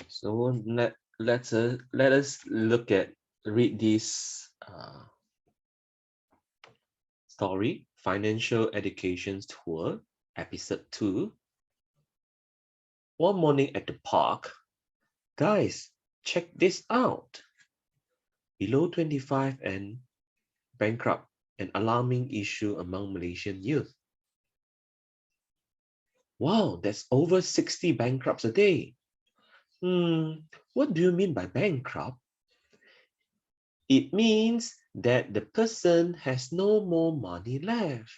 So let us read this story, Financial Education Tour, episode 2. One morning at the park, guys, check this out. Below 25 and bankrupt, an alarming issue among Malaysian youth. Wow, that's over 60 bankrupts a day. What do you mean by bankrupt? It means that the person has no more money left,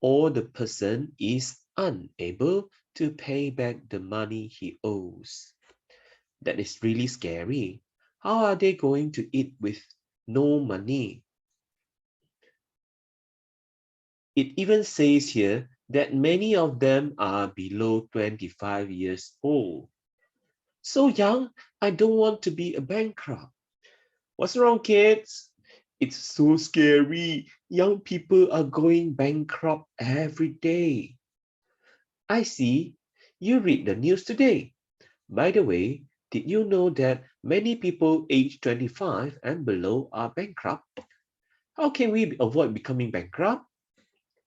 or the person is unable to pay back the money he owes. That is really scary. How are they going to eat with no money? It even says here that many of them are below 25 years old. So young, I don't want to be a bankrupt. What's wrong, kids? It's so scary. Young people are going bankrupt every day. I see. You read the news today. By the way, did you know that many people aged 25 and below are bankrupt? How can we avoid becoming bankrupt?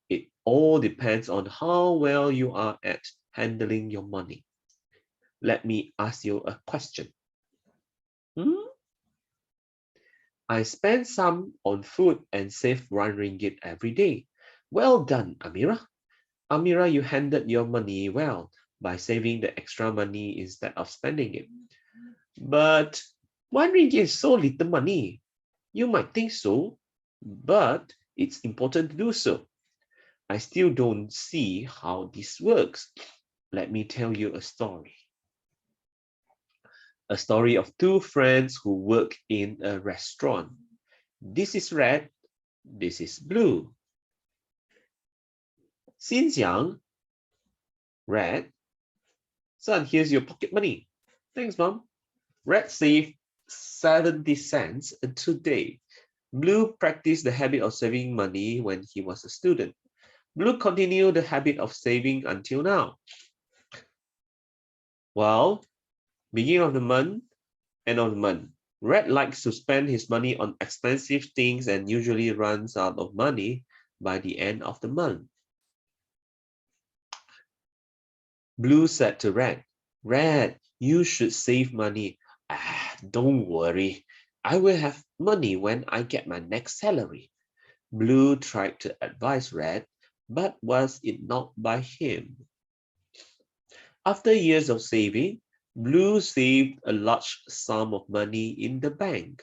It all depends on how well you are at handling your money. Let me ask you a question. I spend some on food and save RM1 every day. Well done, Amira. Amira, you handled your money well by saving the extra money instead of spending it. But RM1 is so little money. You might think so, but it's important to do so. I still don't see how this works. Let me tell you a story. A story of two friends who work in a restaurant. This is red, this is blue. Since young, Red, son, here's your pocket money. Thanks, Mom. Red saved 70 cents today. Blue practiced the habit of saving money when he was a student. Blue continued the habit of saving until now. Well, beginning of the month, end of the month. Red likes to spend his money on expensive things and usually runs out of money by the end of the month. Blue said to Red, Red, you should save money. Don't worry. I will have money when I get my next salary. Blue tried to advise Red, but was ignored by him. After years of saving, Blue saved a large sum of money in the bank.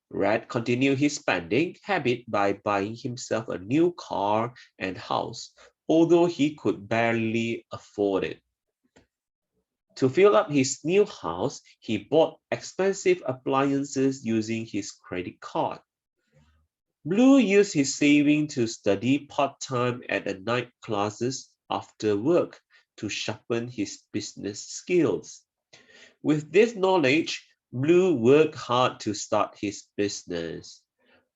Red continued his spending habit by buying himself a new car and house, although he could barely afford it. To fill up his new house, he bought expensive appliances using his credit card. Blue used his savings to study part-time at the night classes after work to sharpen his business skills. With this knowledge, Blue worked hard to start his business.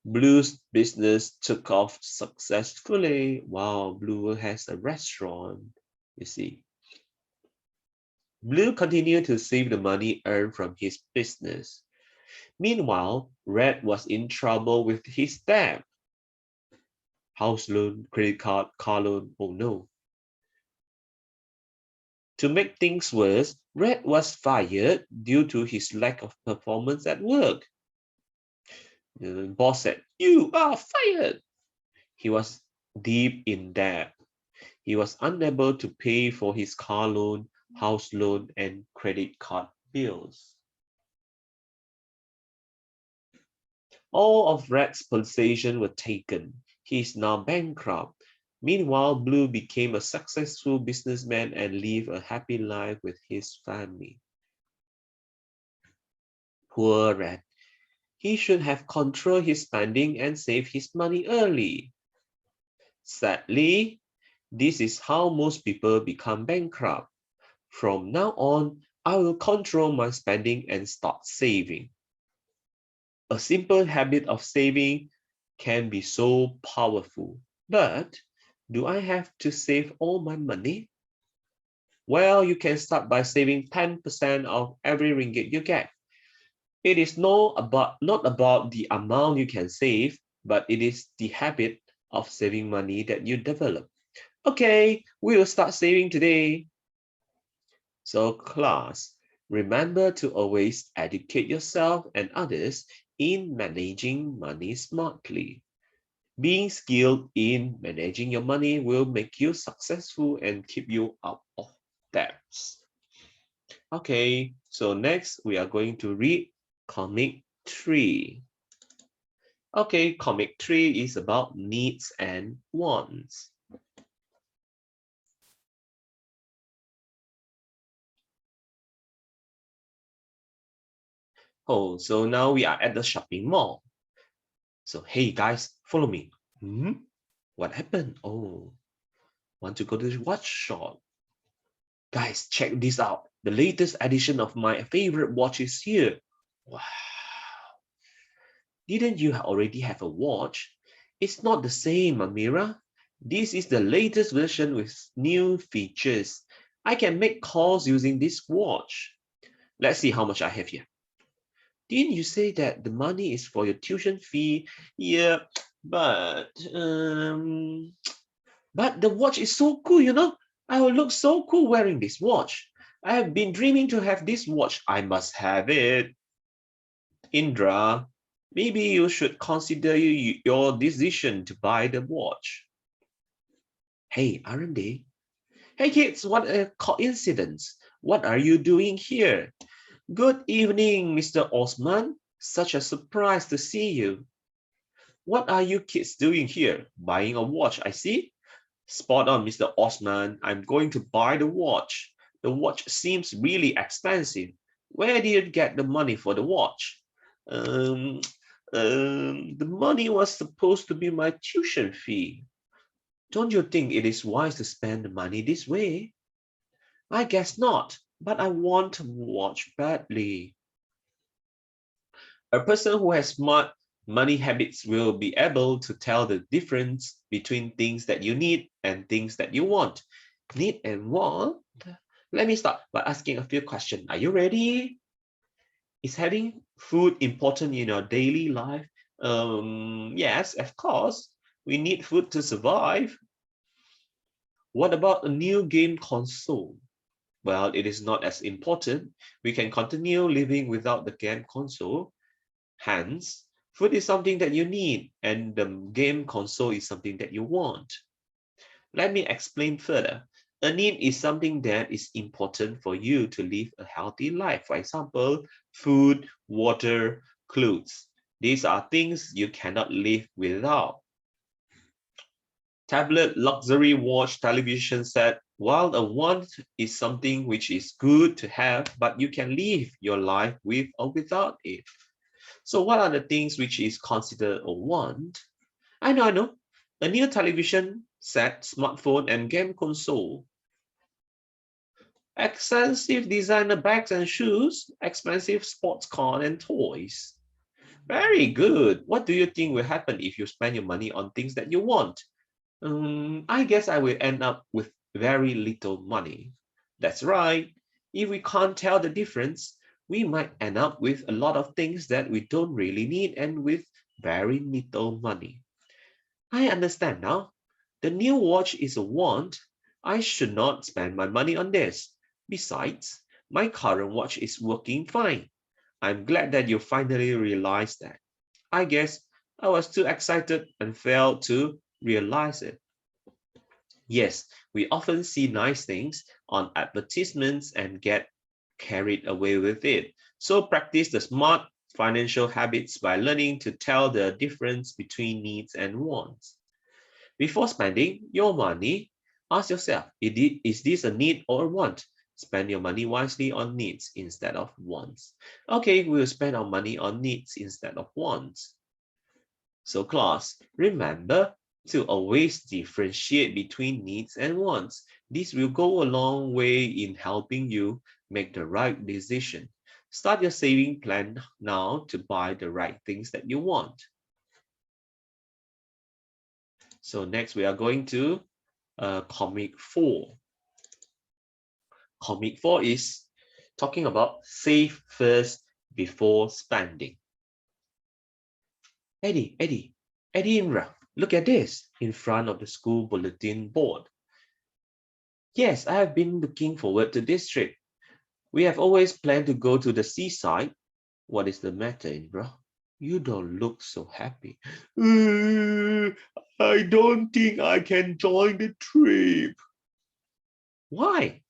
Blue's business took off successfully. Wow, Blue has a restaurant, you see. Blue continued to save the money earned from his business. Meanwhile, Red was in trouble with his debt. House loan, credit card, car loan, oh no. To make things worse, Red was fired due to his lack of performance at work. The boss said, "You are fired." He was deep in debt. He was unable to pay for his car loan, house loan, and credit card bills. All of Red's possessions were taken. He is now bankrupt. Meanwhile, Blue became a successful businessman and lived a happy life with his family. Poor Red. He should have controlled his spending and saved his money early. Sadly, this is how most people become bankrupt. From now on, I will control my spending and start saving. A simple habit of saving can be so powerful. But do I have to save all my money? Well, you can start by saving 10% of every ringgit you get. It is not about the amount you can save, but it is the habit of saving money that you develop. Okay, we will start saving today. So class, remember to always educate yourself and others in managing money smartly. Being skilled in managing your money will make you successful and keep you out of debts. Okay, so next we are going to read Comic 3. Okay, Comic 3 is about needs and wants. Oh, so now we are at the shopping mall. So, hey guys, follow me. What happened? Oh, want to go to the watch shop. Guys, check this out. The latest edition of my favorite watch is here. Wow. Didn't you already have a watch? It's not the same, Amira. This is the latest version with new features. I can make calls using this watch. Let's see how much I have here. Didn't you say that the money is for your tuition fee? Yeah, but the watch is so cool, you know. I will look so cool wearing this watch. I have been dreaming to have this watch. I must have it. Indra, maybe you should consider your decision to buy the watch. Hey, aren't they? Hey kids, what a coincidence. What are you doing here? Good evening, Mr. Osman. Such a surprise to see you. What are you kids doing here? Buying a watch, I see. Spot on, Mr. Osman. I'm going to buy the watch. The watch seems really expensive. Where did you get the money for the watch? Um, the money was supposed to be my tuition fee. Don't you think it is wise to spend the money this way? I guess not, but I want to watch badly. A person who has smart money habits will be able to tell the difference between things that you need and things that you want. Need and want? Let me start by asking a few questions. Are you ready? Is having food important in your daily life? Yes, of course. We need food to survive. What about a new game console? Well, it is not as important. We can continue living without the game console. Hence, food is something that you need, and the game console is something that you want. Let me explain further. A need is something that is important for you to live a healthy life. For example, food, water, clothes. These are things you cannot live without. Tablet, luxury watch, television set. While a want is something which is good to have, but you can live your life with or without it. So what are the things which is considered a want? I know. A new television set, smartphone, and game console. Expensive designer bags and shoes, expensive sports car and toys. Very good. What do you think will happen if you spend your money on things that you want? I guess I will end up with very little money. That's right. If we can't tell the difference, we might end up with a lot of things that we don't really need and with very little money. I understand now. The new watch is a want. I should not spend my money on this. Besides, my current watch is working fine. I'm glad that you finally realized that. I guess I was too excited and failed to realize it. Yes, we often see nice things on advertisements and get carried away with it. So practice the smart financial habits by learning to tell the difference between needs and wants. Before spending your money, ask yourself, is this a need or a want? Spend your money wisely on needs instead of wants. Okay, we'll spend our money on needs instead of wants. So class, remember to always differentiate between needs and wants. This will go a long way in helping you make the right decision. Start your saving plan now to buy the right things that you want. So next we are going to comic 4. Comic 4 is talking about save first before spending. Eddie, Indra, look at this in front of the school bulletin board. Yes, I have been looking forward to this trip. We have always planned to go to the seaside. What is the matter, Indra? You don't look so happy. I don't think I can join the trip. Why?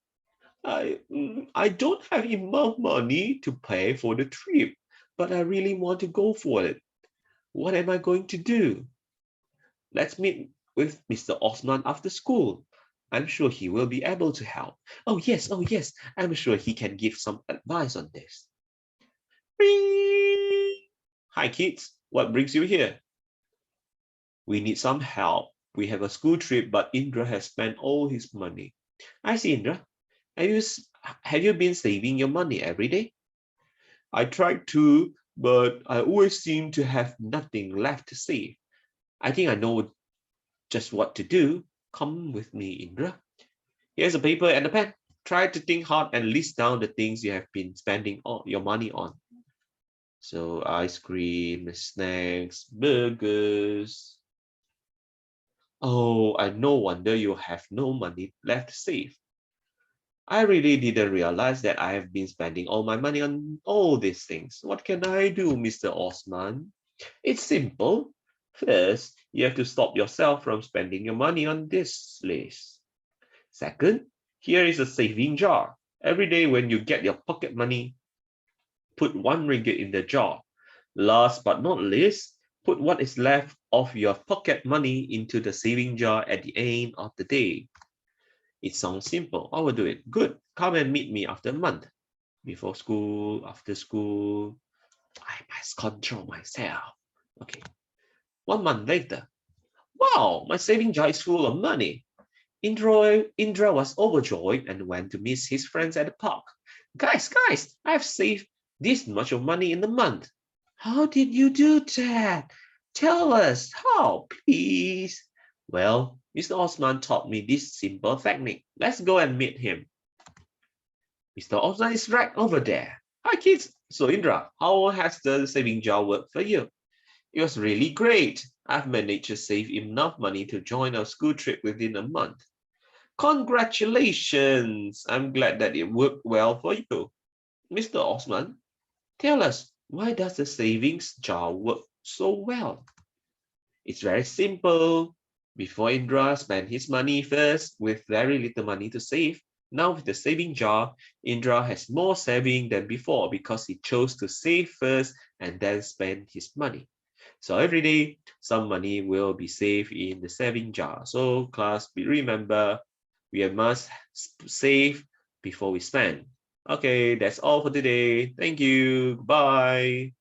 I don't have enough money to pay for the trip, but I really want to go for it. What am I going to do? Let's meet with Mr. Osman after school. I'm sure he will be able to help. Oh yes, I'm sure he can give some advice on this. Hi kids, what brings you here? We need some help. We have a school trip, but Indra has spent all his money. I see, Indra. Have you been saving your money every day? I tried to, but I always seem to have nothing left to save. I think I know just what to do. Come with me, Indra. Here's a paper and a pen. Try to think hard and list down the things you have been spending all your money on. So ice cream, snacks, burgers. Oh, and no wonder you have no money left to save. I really didn't realize that I have been spending all my money on all these things. What can I do, Mr. Osman? It's simple. First, you have to stop yourself from spending your money on this list. Second, here is a saving jar. Every day when you get your pocket money, put 1 ringgit in the jar. Last but not least, put what is left of your pocket money into the saving jar at the end of the day. It sounds simple. I will do it. Good. Come and meet me after a month. Before school, after school. I must control myself. Okay. 1 month later. Wow, my saving jar is full of money. Indra was overjoyed and went to meet his friends at the park. Guys, I have saved this much of money in a month. How did you do that? Tell us how, please. Well, Mr. Osman taught me this simple technique. Let's go and meet him. Mr. Osman is right over there. Hi, kids. So, Indra, how has the saving jar worked for you? It was really great. I've managed to save enough money to join our school trip within a month. Congratulations! I'm glad that it worked well for you. Mr. Osman, tell us, why does the savings jar work so well? It's very simple. Before Indra spent his money first with very little money to save, now with the saving jar, Indra has more saving than before because he chose to save first and then spend his money. So every day, some money will be saved in the saving jar. So class, remember, we must save before we spend. Okay, that's all for today. Thank you. Bye.